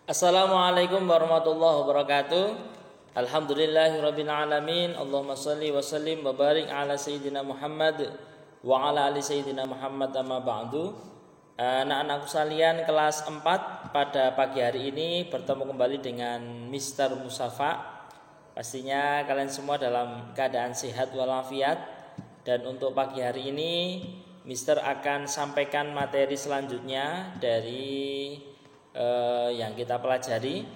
Assalamualaikum warahmatullahi wabarakatuh. Alhamdulillahirabbil alamin. Allahumma shalli wa sallim wa barik ala sayyidina Muhammad wa ala ali sayyidina Muhammad amma ba'du. Anak-anakku sekalian, kelas 4 pada pagi hari ini bertemu kembali dengan Mr. Musafa. Pastinya kalian semua dalam keadaan sehat walafiat. Dan untuk pagi hari ini Mr. akan sampaikan materi selanjutnya dari yang kita pelajari.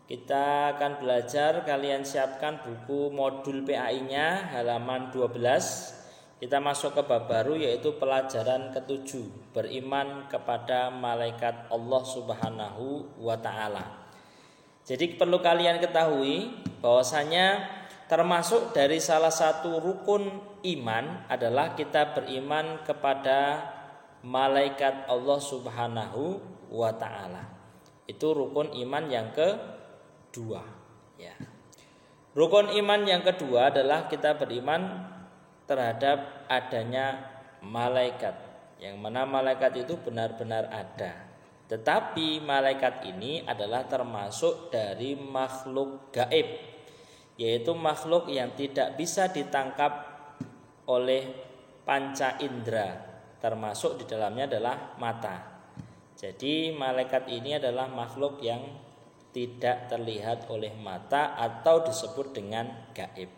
Kita akan belajar, kalian siapkan buku modul PAI-nya halaman 12. Kita masuk ke bab baru, yaitu pelajaran ke-7, beriman kepada malaikat Allah Subhanahu wa ta'ala. Jadi perlu kalian ketahui bahwasanya termasuk dari salah satu rukun iman adalah kita beriman kepada malaikat Allah Subhanahu wa ta'ala. Itu rukun iman yang kedua, ya. Rukun iman yang kedua adalah kita beriman terhadap adanya malaikat, yang mana malaikat itu benar-benar ada. Tetapi malaikat ini adalah termasuk dari makhluk gaib, yaitu makhluk yang tidak bisa ditangkap oleh panca indera, termasuk di dalamnya adalah mata. Jadi malaikat ini adalah makhluk yang tidak terlihat oleh mata atau disebut dengan gaib.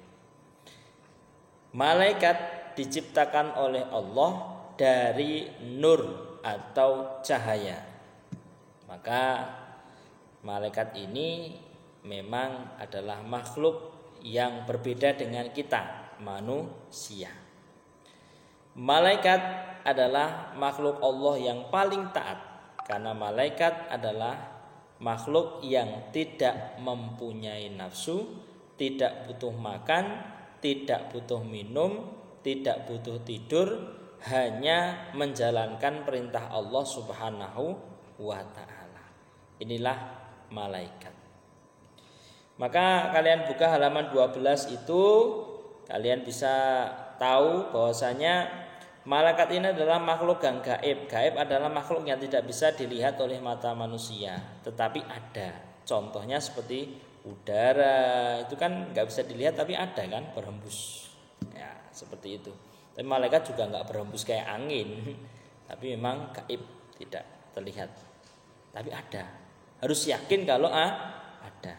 Malaikat diciptakan oleh Allah dari nur atau cahaya. Maka malaikat ini memang adalah makhluk yang berbeda dengan kita, manusia. Malaikat adalah makhluk Allah yang paling taat, karena malaikat adalah makhluk yang tidak mempunyai nafsu, tidak butuh makan, tidak butuh minum, tidak butuh tidur, hanya menjalankan perintah Allah Subhanahu wa ta'ala. Inilah malaikat. Maka kalian buka halaman 12 itu, kalian bisa tahu bahwasanya malaikat ini adalah makhluk yang gaib. Gaib adalah makhluk yang tidak bisa dilihat oleh mata manusia, tetapi ada. Contohnya seperti udara, itu kan nggak bisa dilihat tapi ada kan, berhembus. Ya, seperti itu. Tapi malaikat juga nggak berhembus kayak angin, tapi memang gaib, tidak terlihat. Tapi ada. Harus yakin kalau ada.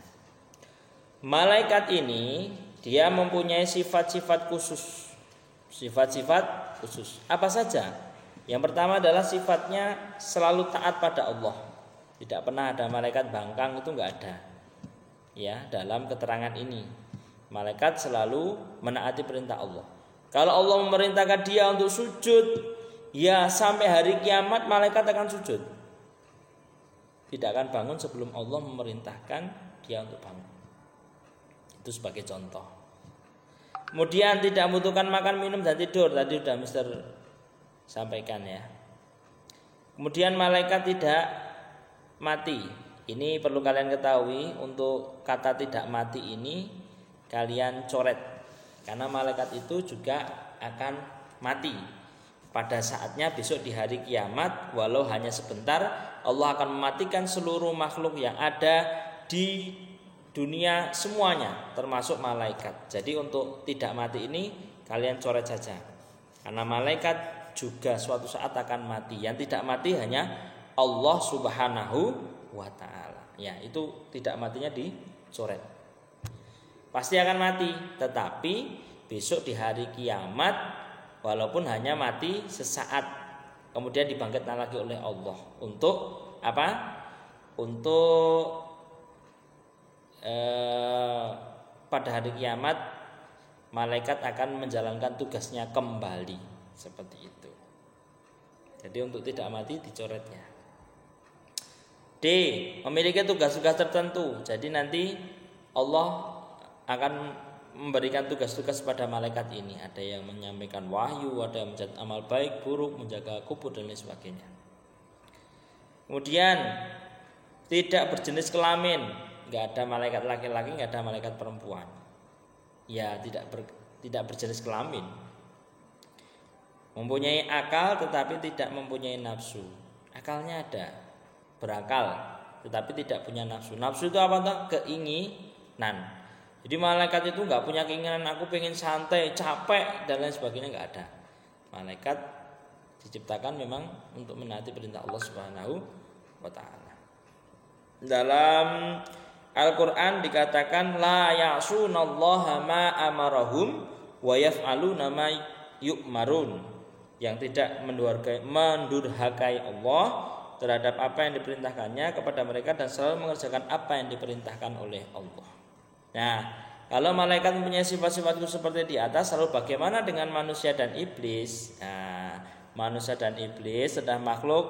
Malaikat ini dia mempunyai sifat-sifat khusus. Sifat-sifat khusus. Apa saja? Yang pertama adalah sifatnya selalu taat pada Allah. Tidak pernah ada malaikat bangkang, itu enggak ada. Ya, dalam keterangan ini. Malaikat selalu menaati perintah Allah. Kalau Allah memerintahkan dia untuk sujud, ya sampai hari kiamat malaikat akan sujud. Tidak akan bangun sebelum Allah memerintahkan dia untuk bangun. Itu sebagai contoh. Kemudian tidak membutuhkan makan, minum, dan tidur. Tadi sudah Mister sampaikan ya. Kemudian malaikat tidak mati. Ini perlu kalian ketahui. Untuk kata tidak mati ini kalian coret, karena malaikat itu juga akan mati pada saatnya besok di hari kiamat. Walau hanya sebentar, Allah akan mematikan seluruh makhluk yang ada di dunia semuanya, termasuk malaikat. Jadi untuk tidak mati ini kalian coret saja, karena malaikat juga suatu saat akan mati. Yang tidak mati hanya Allah Subhanahu wa ta'ala. Ya, itu tidak matinya dicoret. Pasti akan mati, tetapi besok di hari kiamat walaupun hanya mati sesaat, kemudian dibangkitkan lagi oleh Allah. Untuk apa? Untuk pada hari kiamat malaikat akan menjalankan tugasnya kembali, seperti itu. Jadi untuk tidak mati dicoretnya. D. Memiliki tugas-tugas tertentu. Jadi nanti Allah akan memberikan tugas-tugas pada malaikat ini. Ada yang menyampaikan wahyu, ada yang mencatat amal baik, buruk, menjaga kubur, dan lain sebagainya. Kemudian tidak berjenis kelamin. Enggak ada malaikat laki-laki, enggak ada malaikat perempuan. Ya, tidak berjenis kelamin. Mempunyai akal tetapi tidak mempunyai nafsu. Akalnya ada, berakal, tetapi tidak punya nafsu. Nafsu itu apa tuh? Keinginan. Jadi malaikat itu nggak punya keinginan aku pengen santai, capek dan lain sebagainya, nggak ada. Malaikat diciptakan memang untuk menaati perintah Allah Subhanahu wa taala. Dalam Al-Qur'an dikatakan la ya'sunallaha ma amarahum wa yaf'aluna ma yu'marun, yang tidak mendurhakai Allah terhadap apa yang diperintahkannya kepada mereka dan selalu mengerjakan apa yang diperintahkan oleh Allah. Nah, kalau malaikat mempunyai sifat-sifat itu seperti di atas, lalu bagaimana dengan manusia dan iblis? Nah, manusia dan iblis adalah makhluk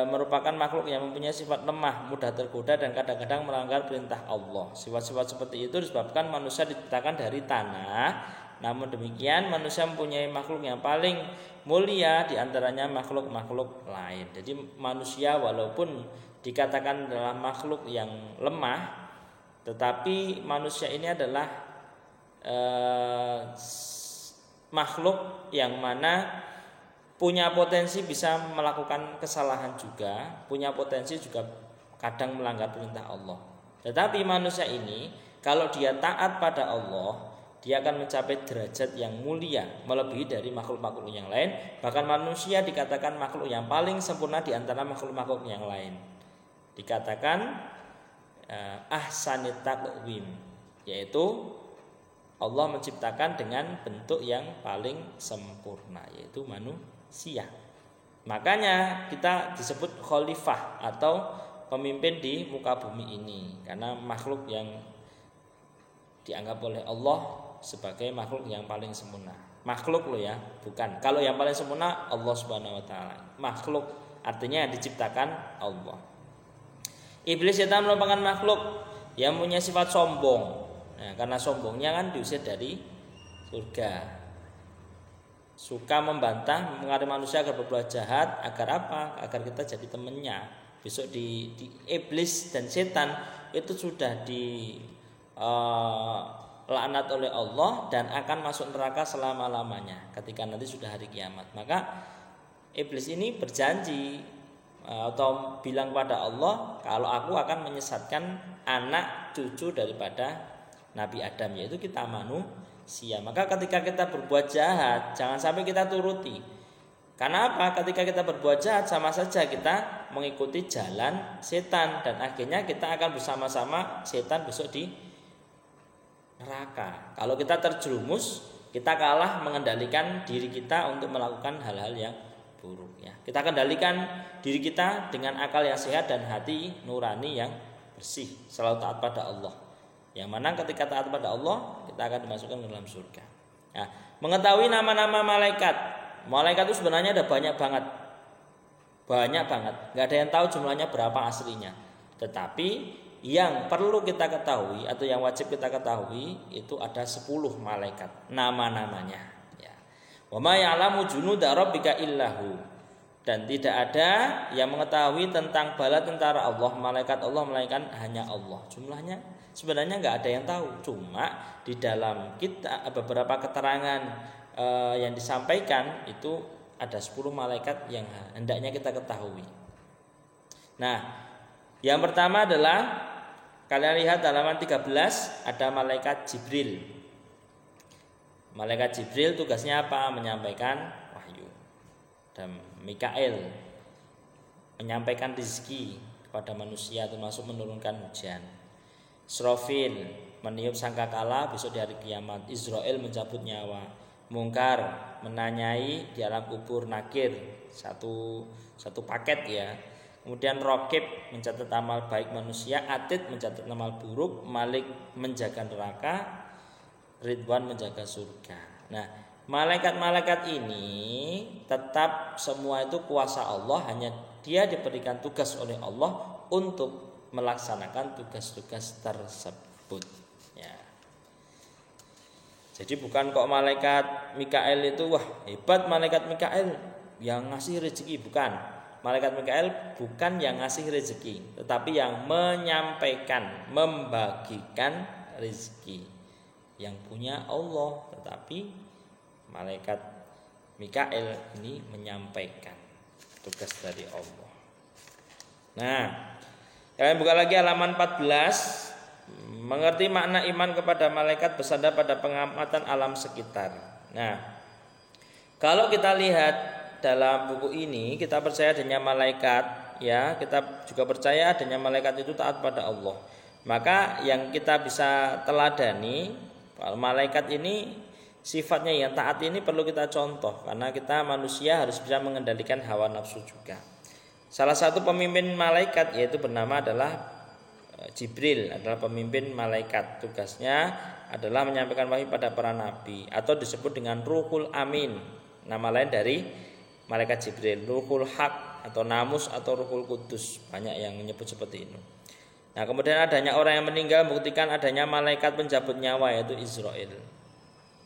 merupakan makhluk yang mempunyai sifat lemah, mudah tergoda dan kadang-kadang melanggar perintah Allah. Sifat-sifat seperti itu disebabkan manusia diciptakan dari tanah. Namun demikian manusia mempunyai makhluk yang paling mulia di antaranya makhluk-makhluk lain. Jadi manusia walaupun dikatakan adalah makhluk yang lemah, tetapi manusia ini adalah makhluk yang mana punya potensi bisa melakukan kesalahan juga, punya potensi juga kadang melanggar perintah Allah. Tetapi manusia ini kalau dia taat pada Allah, dia akan mencapai derajat yang mulia, melebihi dari makhluk-makhluk yang lain. Bahkan manusia dikatakan makhluk yang paling sempurna di antara makhluk-makhluk yang lain. Dikatakan ahsanit taqwim, yaitu Allah menciptakan dengan bentuk yang paling sempurna, yaitu manusia. Makanya kita disebut khalifah atau pemimpin di muka bumi ini, karena makhluk yang dianggap oleh Allah sebagai makhluk yang paling sempurna. Makhluk loh ya, bukan. Kalau yang paling sempurna Allah Subhanahu wa taala. Makhluk artinya yang diciptakan Allah. Iblis setan merupakan makhluk yang punya sifat sombong. Nah, karena sombongnya kan diusir dari surga. Suka membantah, mengaruhi manusia agar berbuat jahat, agar apa? Agar kita jadi temannya. Besok di iblis dan setan itu sudah laknat oleh Allah dan akan masuk neraka selama-lamanya ketika nanti sudah hari kiamat. Maka iblis ini berjanji atau bilang pada Allah, kalau aku akan menyesatkan anak cucu daripada Nabi Adam, yaitu kita manusia. Maka ketika kita berbuat jahat, jangan sampai kita turuti. Karena apa? Ketika kita berbuat jahat, sama saja kita mengikuti jalan setan, dan akhirnya kita akan bersama-sama setan besok di neraka. Kalau kita terjerumus, kita kalah mengendalikan diri kita untuk melakukan hal-hal yang buruk ya. Kita kendalikan diri kita dengan akal yang sehat dan hati nurani yang bersih, selalu taat pada Allah. Yang mana ketika taat pada Allah, kita akan dimasukkan ke dalam surga. Nah, mengetahui nama-nama malaikat. Malaikat itu sebenarnya ada banyak banget. Banyak banget. Enggak ada yang tahu jumlahnya berapa aslinya. Tetapi yang perlu kita ketahui atau yang wajib kita ketahui itu ada 10 malaikat nama-namanya ya. Wa ma ya'lamu junuda rabbika illahu, dan tidak ada yang mengetahui tentang bala tentara Allah, malaikat Allah melainkan hanya Allah. Jumlahnya sebenarnya enggak ada yang tahu, cuma di dalam kita beberapa keterangan yang disampaikan itu ada 10 malaikat yang hendaknya kita ketahui. Nah, yang pertama adalah kalian lihat halaman 13 ada malaikat Jibril. Malaikat Jibril tugasnya apa? Menyampaikan wahyu. Dan Mikael menyampaikan rezeki kepada manusia, termasuk menurunkan hujan. Israfil meniup sangkakala besok di hari kiamat. Israel mencabut nyawa. Mungkar menanyai di alam kubur. Nakir satu paket ya. Kemudian Raqib mencatat amal baik manusia, Atid mencatat amal buruk, Malik menjaga neraka, Ridwan menjaga surga. Nah, malaikat-malaikat ini tetap semua itu kuasa Allah, hanya dia diberikan tugas oleh Allah untuk melaksanakan tugas-tugas tersebut. Ya. Jadi bukan kok malaikat Mikael itu wah hebat malaikat Mikael yang ngasih rezeki, bukan. Malaikat Mikael bukan yang ngasih rezeki, tetapi yang menyampaikan, membagikan rezeki. Yang punya Allah, tetapi malaikat Mikael ini menyampaikan tugas dari Allah. Nah, Kalian buka lagi halaman 14. Mengerti makna iman kepada malaikat bersandar pada pengamatan alam sekitar. Nah, kalau kita lihat dalam buku ini, kita percaya adanya malaikat, ya, kita juga percaya adanya malaikat itu taat pada Allah. Maka yang kita bisa teladani, malaikat ini sifatnya yang taat ini perlu kita contoh, karena kita manusia harus bisa mengendalikan hawa nafsu juga. Salah satu pemimpin malaikat yaitu bernama adalah Jibril, adalah pemimpin malaikat. Tugasnya adalah menyampaikan wahyu pada para nabi, atau disebut dengan Ruhul Amin. Nama lain dari malaikat Jibril, Ruhul Haq atau Namus atau Ruhul Kudus. Banyak yang menyebut seperti itu. Nah, kemudian adanya orang yang meninggal membuktikan adanya malaikat penjabut nyawa yaitu Israel.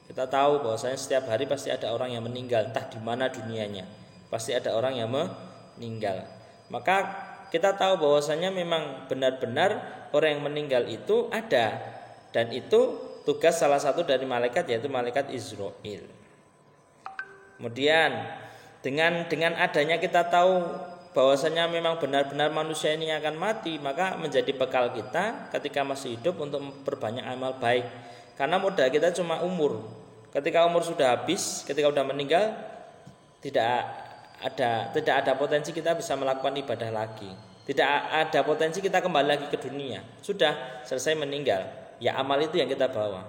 Kita tahu bahwasanya setiap hari pasti ada orang yang meninggal, entah di mana dunianya. Pasti ada orang yang meninggal. Maka kita tahu bahwasanya memang benar-benar orang yang meninggal itu ada, dan itu tugas salah satu dari malaikat yaitu malaikat Israel. Kemudian dengan adanya kita tahu bahwasanya memang benar-benar manusia ini akan mati, maka menjadi bekal kita ketika masih hidup untuk memperbanyak amal baik. Karena modal kita cuma umur. Ketika umur sudah habis, ketika sudah meninggal, tidak ada potensi kita bisa melakukan ibadah lagi. Tidak ada potensi kita kembali lagi ke dunia. Sudah selesai meninggal. Ya amal itu yang kita bawa.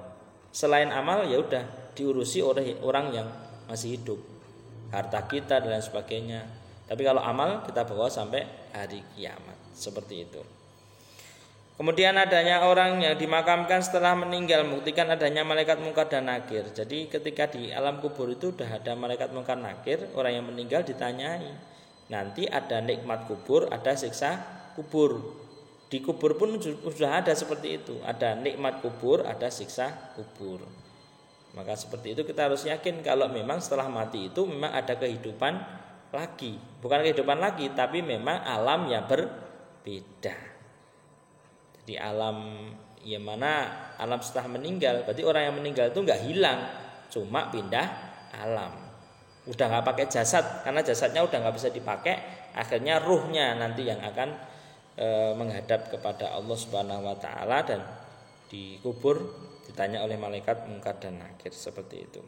Selain amal ya udah diurusi oleh orang yang masih hidup. Harta kita dan lain sebagainya. Tapi kalau amal kita bawa sampai hari kiamat. Seperti itu. Kemudian adanya orang yang dimakamkan setelah meninggal membuktikan adanya malaikat Munkar dan Nakir. Jadi ketika di alam kubur itu sudah ada malaikat Munkar Nakir, orang yang meninggal ditanyai. Nanti ada nikmat kubur, ada siksa kubur. Di kubur pun sudah ada seperti itu. Ada nikmat kubur, ada siksa kubur. Maka seperti itu kita harus yakin kalau memang setelah mati itu memang ada kehidupan lagi. Bukan kehidupan lagi, tapi memang alam yang berbeda. Di alam yang mana alam setelah meninggal, berarti orang yang meninggal itu nggak hilang, cuma pindah alam. Udah nggak pakai jasad, karena jasadnya udah nggak bisa dipakai. Akhirnya ruhnya nanti yang akan menghadap kepada Allah Subhanahu Wa Taala dan dikubur, ditanya oleh malaikat Munkar dan Nakir seperti itu.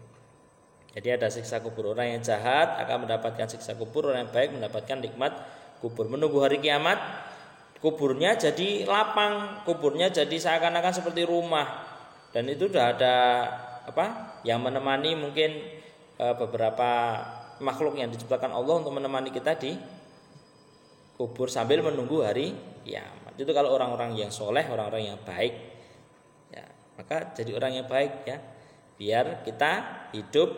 Jadi ada siksa kubur, orang yang jahat akan mendapatkan siksa kubur, orang yang baik mendapatkan nikmat kubur. Menunggu hari kiamat. Kuburnya jadi lapang, kuburnya jadi seakan-akan seperti rumah. Dan itu sudah ada yang menemani mungkin beberapa makhluk yang diciptakan Allah untuk menemani kita di kubur sambil menunggu hari kiamat. Itu kalau orang-orang yang soleh, orang-orang yang baik, ya, maka jadi orang yang baik ya, biar kita hidup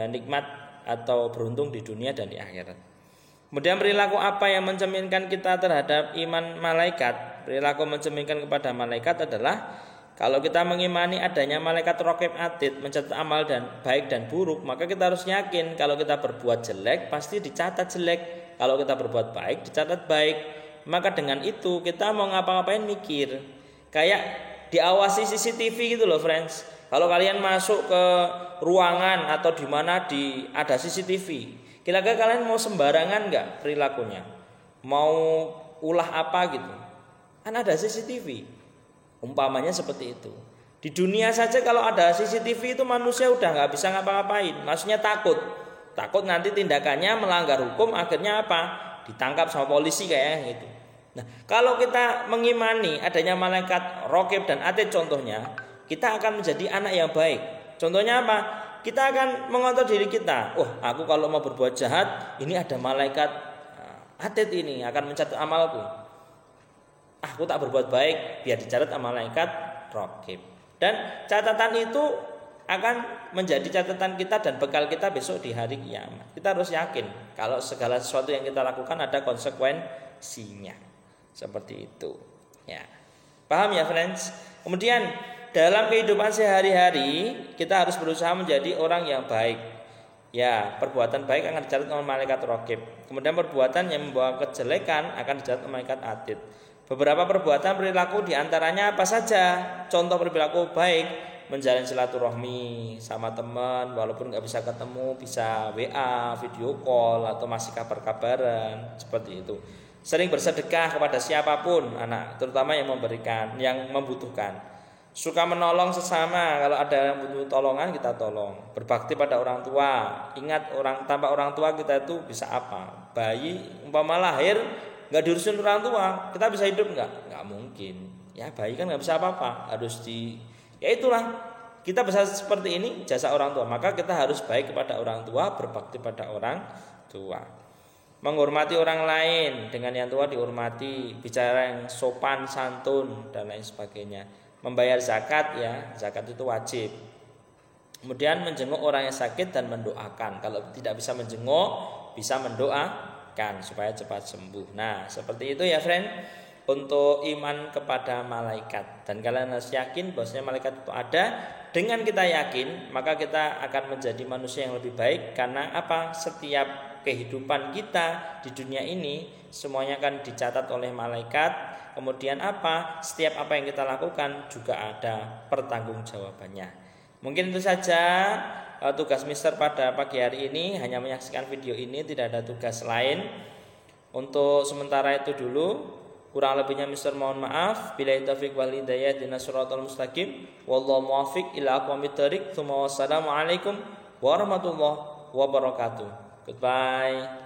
nikmat atau beruntung di dunia dan di akhirat. Kemudian perilaku apa yang mencerminkan kita terhadap iman malaikat? Perilaku mencerminkan kepada malaikat adalah kalau kita mengimani adanya malaikat Raqib Atid mencatat amal dan baik dan buruk, maka kita harus yakin kalau kita berbuat jelek pasti dicatat jelek, kalau kita berbuat baik dicatat baik. Maka dengan itu kita mau ngapa-ngapain mikir, kayak diawasi CCTV gitu loh friends. Kalau kalian masuk ke ruangan atau di mana ada CCTV, kira-kira kalian mau sembarangan nggak perilakunya? Mau ulah apa gitu? Kan ada CCTV. Umpamanya seperti itu. Di dunia saja kalau ada CCTV itu manusia udah nggak bisa ngapa-ngapain. Maksudnya takut nanti tindakannya melanggar hukum, akhirnya apa? Ditangkap sama polisi kayaknya gitu. Nah, kalau kita mengimani adanya malaikat Raqib dan Atid contohnya, kita akan menjadi anak yang baik. Contohnya apa? Kita akan mengontrol diri kita. Oh, aku kalau mau berbuat jahat, ini ada malaikat Atid ini akan mencatat amalku. Aku tak berbuat baik, biar dicatat sama malaikat Raqib. Dan catatan itu akan menjadi catatan kita dan bekal kita besok di hari kiamat. Kita harus yakin kalau segala sesuatu yang kita lakukan ada konsekuensinya. Seperti itu. Ya. Paham ya, friends? Kemudian dalam kehidupan sehari-hari kita harus berusaha menjadi orang yang baik. Ya, perbuatan baik akan dicatat oleh malaikat Raqib. Kemudian perbuatan yang membawa kejelekan akan dicatat oleh malaikat Atid. Beberapa perbuatan perilaku diantaranya apa saja? Contoh perilaku baik, menjalin silaturahmi sama teman, walaupun nggak bisa ketemu, bisa WA, video call atau masih kabar-kabaran, seperti itu. Sering bersedekah kepada siapapun anak, terutama yang memberikan, yang membutuhkan. Suka menolong sesama, kalau ada yang butuh tolongan kita tolong. Berbakti pada orang tua. Ingat, tanpa orang tua kita itu bisa apa? Bayi umpama lahir nggak diurusin orang tua, kita bisa hidup nggak? Nggak mungkin. Ya bayi kan nggak bisa apa-apa, ya itulah, kita bisa seperti ini jasa orang tua. Maka kita harus baik kepada orang tua, berbakti pada orang tua. Menghormati orang lain, dengan yang tua dihormati, bicara yang sopan santun dan lain sebagainya. Membayar zakat, ya zakat itu wajib. Kemudian menjenguk orang yang sakit dan mendoakan. Kalau tidak bisa menjenguk, bisa mendoakan supaya cepat sembuh. Nah seperti itu ya friend, untuk iman kepada malaikat. Dan kalian harus yakin bahwasanya malaikat itu ada. Dengan kita yakin, maka kita akan menjadi manusia yang lebih baik. Karena apa? Setiap kehidupan kita di dunia ini semuanya akan dicatat oleh malaikat. Kemudian apa? Setiap apa yang kita lakukan juga ada pertanggungjawabannya. Mungkin itu saja tugas Mister pada pagi hari ini. Hanya menyaksikan video ini, tidak ada tugas lain. Untuk sementara itu dulu. Kurang lebihnya Mister mohon maaf. Billahi taufiq wal hidayah ihdinas siratal mustaqim. Wallahu muwaffiq ila aqwamit thoriq. Wassalamualaikum warahmatullahi wabarakatuh. Goodbye.